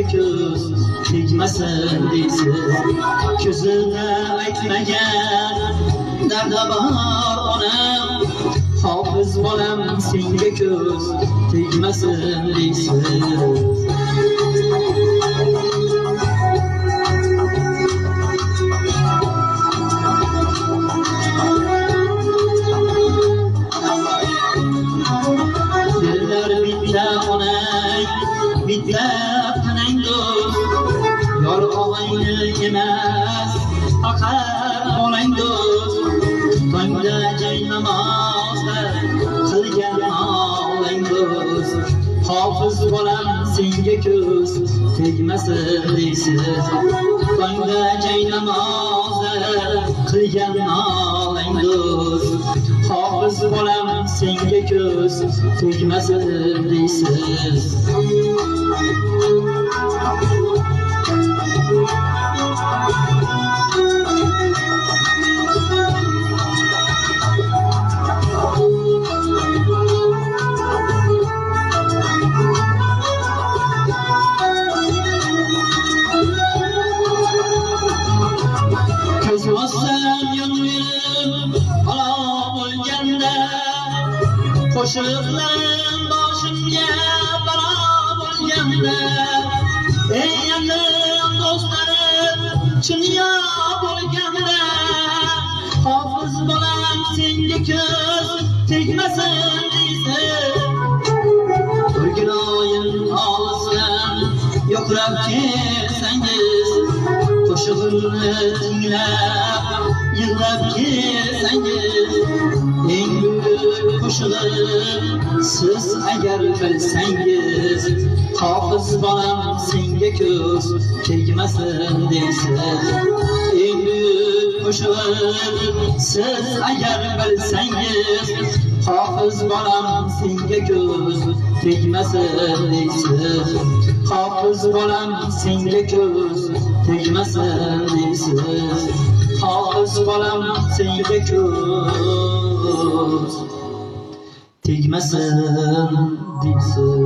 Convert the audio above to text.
senga ko'z tegmasin deysiz. Ko'zida aytmagan darda bor onam, hofiz bolam senga ko'z tegmasin deysiz. Bitta tanang do'st, yor og'ayni emas, faqat bolang do'st. Tongda jay namozda qilgan olang do'st. Hofiz bolam senga ko'z tegmasin deysiz. Tongda jay namozda qilgan olang do'st. Hofiz bolam senga ko'z tegmasin deysiz. Ko'z yossam yonverim halol bo'lganda, qo'shiqlarim boshimga balo bo'lganda, eng yaqin do'stlarim chinyo bo'lganda, hofiz bolam senga ko'z tegmasin deysiz. Bir gunoyim olsam yo'qlab kelsangiz, qo'shig'imni tinglab yig'lab kelsangiz, eng buyuk qo'shig'im siz agar bilsangiz. Hofiz bolam senga ko'z tegmasin deysiz. Eng buyuk qo'shig'im siz agar bilsangiz. Hofiz bolam senga ko'z tegmasin deysiz. Hofiz bolam senga ko'z tegmasin deysiz. Hofiz bolam senga ko'z tegmasin deysiz.